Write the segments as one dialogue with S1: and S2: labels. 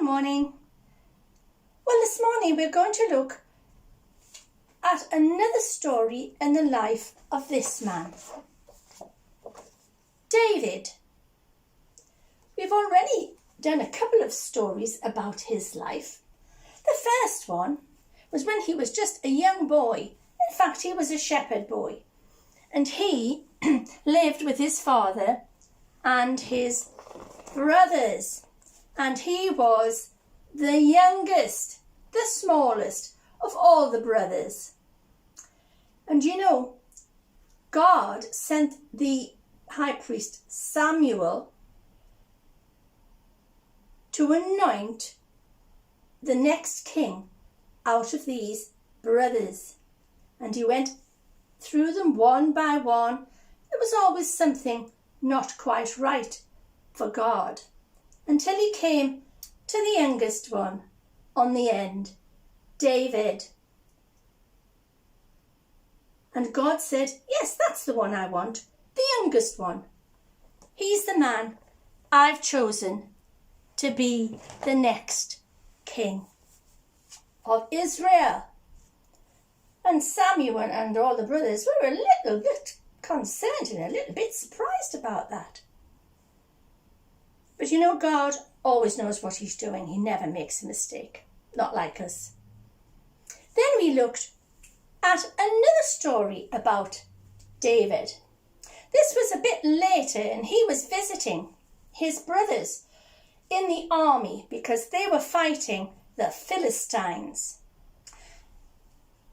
S1: morning. Well, this morning we're going to look at another story in the life of this man, David. We've already done a couple of stories about his life. The first one was when he was just a young boy. In fact, he was a shepherd boy, and he lived with his father and his brothers, and he was the youngest, the smallest of all the brothers. And you know, God sent the high priest Samuel to anoint the next king out of these brothers, and he went through them one by one. There was always something not quite right for God, until he came to the youngest one on the end, David. And God said, yes, that's the one I want, the youngest one. He's the man I've chosen to be the next king of Israel. And Samuel and all the brothers were a little bit concerned and a little bit surprised about that. But you know, God always knows what he's doing. He never makes a mistake, not like us. Then we looked at another story about David. This was a bit later, and he was visiting his brothers in the army because they were fighting the Philistines.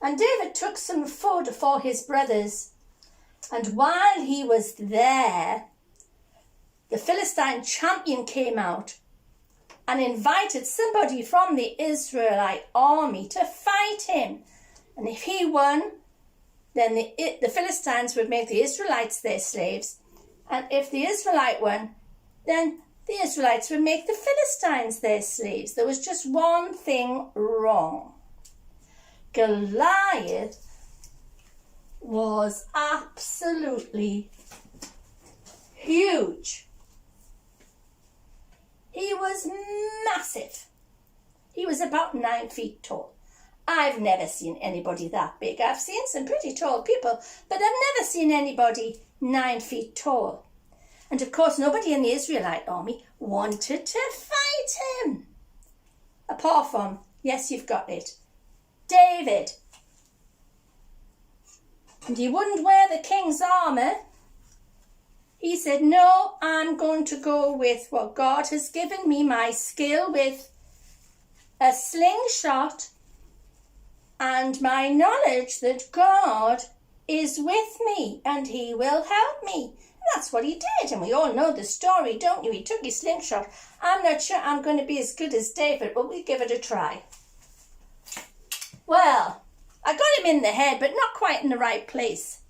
S1: And David took some food for his brothers, and while he was there, the Philistine champion came out and invited somebody from the Israelite army to fight him. And if he won, then the Philistines would make the Israelites their slaves. And if the Israelite won, then the Israelites would make the Philistines their slaves. There was just one thing wrong. Goliath was absolutely huge. He was massive. He was about 9 feet tall. I've never seen anybody that big. I've seen some pretty tall people, but I've never seen anybody 9 feet tall. And of course, nobody in the Israelite army wanted to fight him. Apart from, yes, you've got it, David. And he wouldn't wear the king's armour. He said, no, I'm going to go with what God has given me, my skill with a slingshot and my knowledge that God is with me and he will help me. And that's what he did. And we all know the story, don't you? He took his slingshot. I'm not sure I'm going to be as good as David, but we'll give it a try. Well, I got him in the head, but not quite in the right place.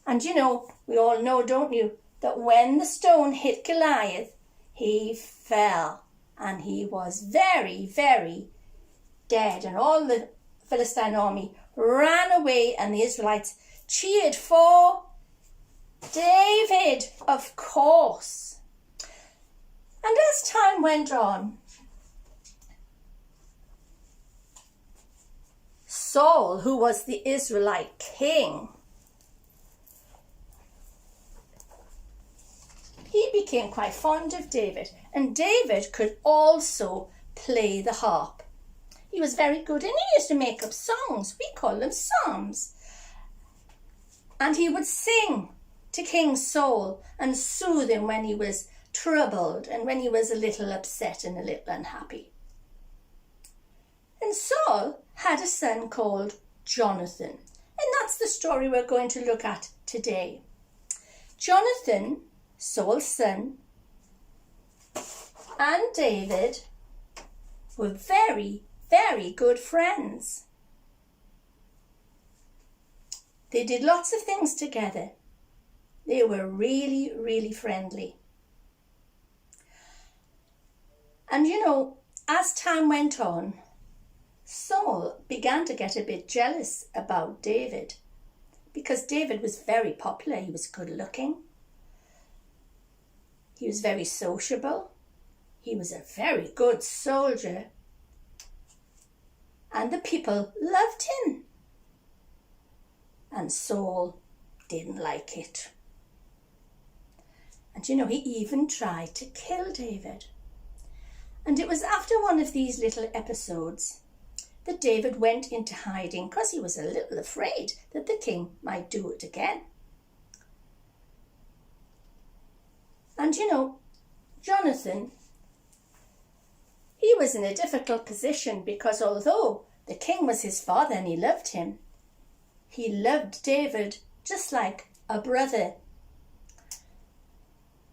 S1: And you know, we all know, don't you, that when the stone hit Goliath, he fell. And he was very, very dead. And all the Philistine army ran away, and the Israelites cheered for David, of course. And as time went on, Saul, who was the Israelite king, he became quite fond of David. And David could also play the harp. He was very good, and he used to make up songs. We call them psalms. And he would sing to King Saul and soothe him when he was troubled and when he was a little upset and a little unhappy. And Saul had a son called Jonathan. And that's the story we're going to look at today. Jonathan, Saul's son, and David were very, very good friends. They did lots of things together. They were really, really friendly. And you know, as time went on, Saul began to get a bit jealous about David because David was very popular. He was good looking. He was very sociable. He was a very good soldier, and the people loved him. And Saul didn't like it. And he even tried to kill David. And it was after one of these little episodes that David went into hiding because he was a little afraid that the king might do it again. And Jonathan, he was in a difficult position because although the king was his father and he loved David just like a brother.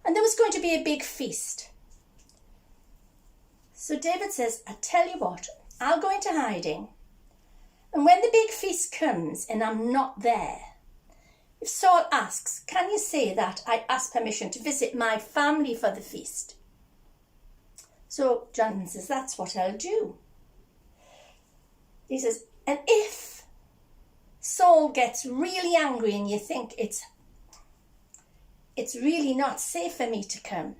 S1: And there was going to be a big feast. So David says, I tell you what, I'll go into hiding. And when the big feast comes and I'm not there, if Saul asks, can you say that I asked permission to visit my family for the feast? So Jonathan says, that's what I'll do. He says, and if Saul gets really angry and you think it's really not safe for me to come,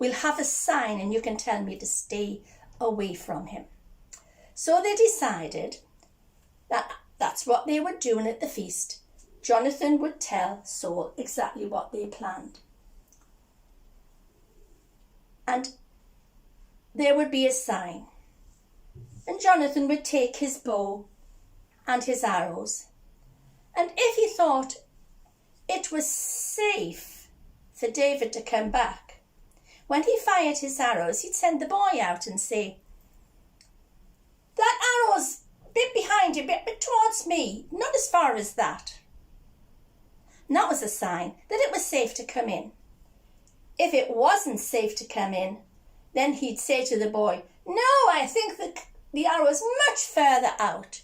S1: we'll have a sign and you can tell me to stay away from him. So they decided that that's what they were doing at the feast. Jonathan would tell Saul exactly what they planned. And there would be a sign. And Jonathan would take his bow and his arrows. And if he thought it was safe for David to come back, when he fired his arrows, he'd send the boy out and say, that arrow's a bit behind you, a bit towards me, not as far as that. And that was a sign that it was safe to come in. If it wasn't safe to come in, then he'd say to the boy, no, I think the arrow's much further out.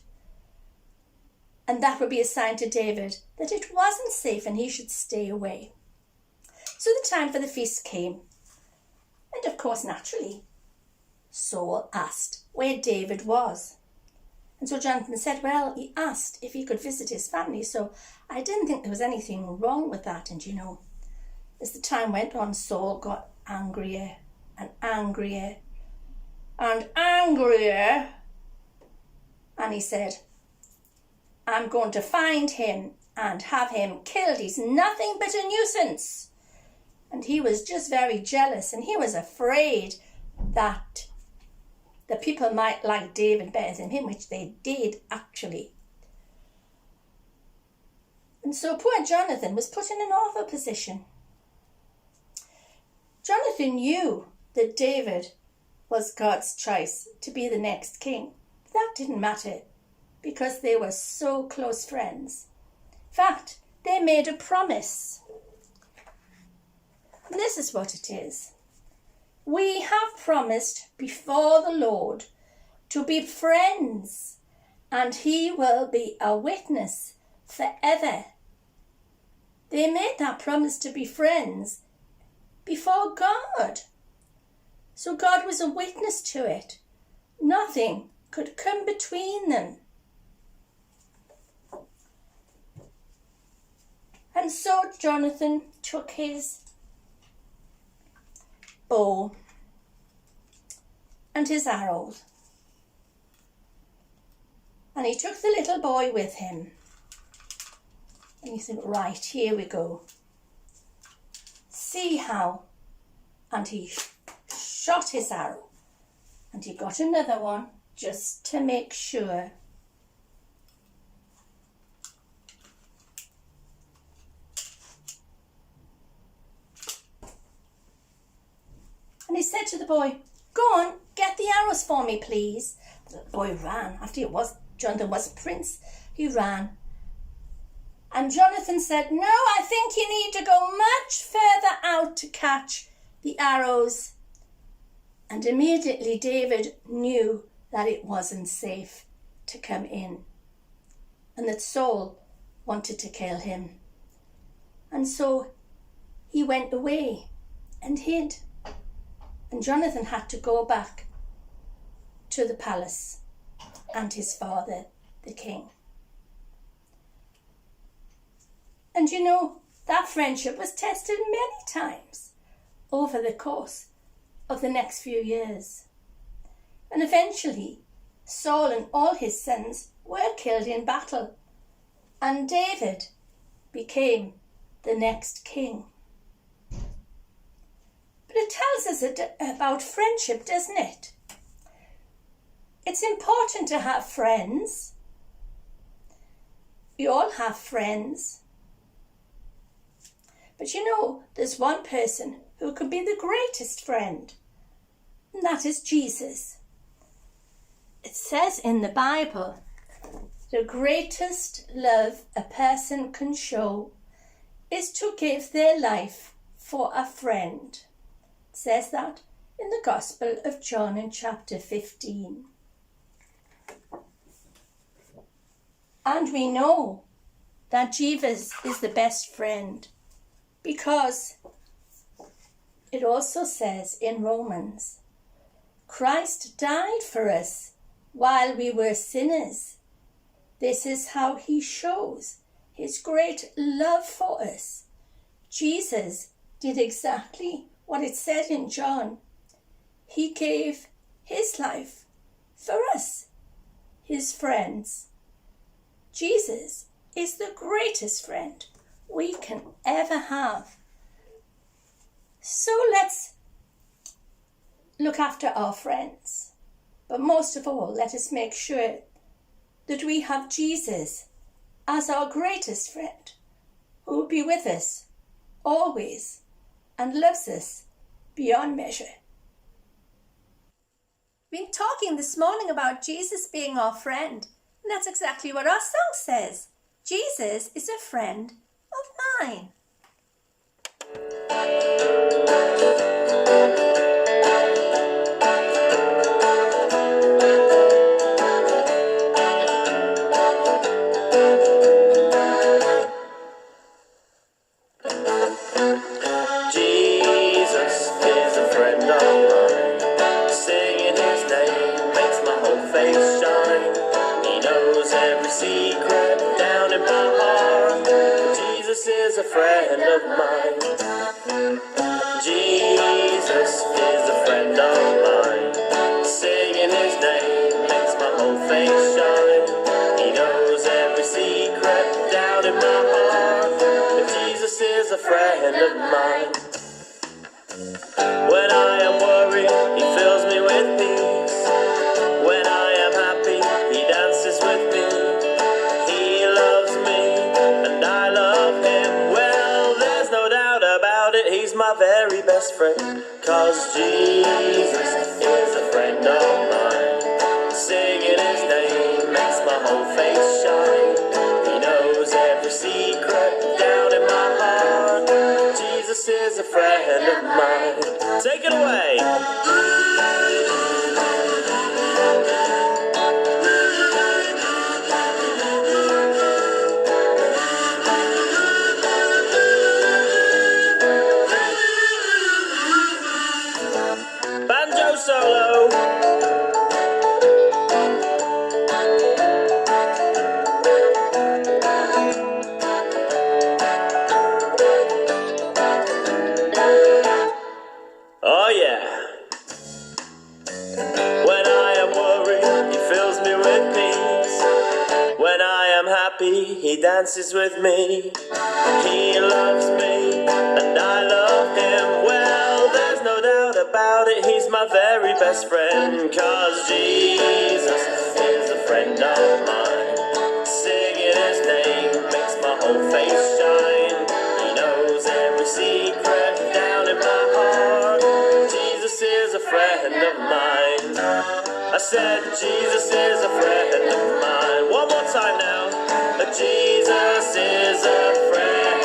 S1: And that would be a sign to David that it wasn't safe and he should stay away. So the time for the feast came. And of course, naturally, Saul asked where David was. And so Jonathan said, well, he asked if he could visit his family. So I didn't think there was anything wrong with that. And as the time went on, Saul got angrier and angrier and angrier. And he said, I'm going to find him and have him killed. He's nothing but a nuisance. And he was just very jealous, and he was afraid that the people might like David better than him, which they did actually. And so poor Jonathan was put in an awful position. Jonathan knew that David was God's choice to be the next king. That didn't matter because they were so close friends. In fact, they made a promise. And this is what it is. We have promised before the Lord to be friends, and he will be a witness forever. They made that promise to be friends before God. So God was a witness to it. Nothing could come between them. And so Jonathan took his bow and his arrows, and he took the little boy with him, and he said, right, here we go, see how. And he shot his arrow, and he got another one just to make sure. And he said to the boy, go on, get the arrows for me, please. The boy ran. After Jonathan was a prince, he ran. And Jonathan said, no, I think you need to go much further out to catch the arrows. And immediately David knew that it wasn't safe to come in, and that Saul wanted to kill him. And so he went away and hid. And Jonathan had to go back to the palace and his father, the king. And that friendship was tested many times over the course of the next few years. And eventually, Saul and all his sons were killed in battle, and David became the next king. But it tells us about friendship, doesn't it? It's important to have friends. We all have friends. But you know, there's one person who can be the greatest friend, and that is Jesus. It says in the Bible, the greatest love a person can show is to give their life for a friend. It says that in the Gospel of John in chapter 15. And we know that Jesus is the best friend because it also says in Romans, Christ died for us while we were sinners. This is how he shows his great love for us. Jesus did exactly what it said in John. He gave his life for us, his friends. Jesus is the greatest friend we can ever have. So let's look after our friends. But most of all, let us make sure that we have Jesus as our greatest friend, who will be with us always and loves us beyond measure. We've been talking this morning about Jesus being our friend, and that's exactly what our song says. Jesus is a friend of mine.
S2: Is a friend of mine. Jesus is a friend of mine. Singing his name makes my whole face shine. He knows every secret down in my heart. Jesus is a friend of mine. When I am worried, he fills me with peace. When I am happy, he dances with me. He loves me and I love him. He's my very best friend, 'cause Jesus is a friend of mine. Singing his name makes my whole face shine. He knows every secret down in my heart. Jesus is a friend of mine. Take it away. Solo. Oh yeah. When I am worried, he fills me with peace. When I am happy, he dances with me. He loves me and I love him. Well, there's no doubt about it, he's my very best friend, 'cause Jesus is a friend of mine. Singing his name makes my whole face shine. He knows every secret down in my heart. Jesus is a friend of mine. I said Jesus is a friend of mine. One more time now. Jesus is a friend.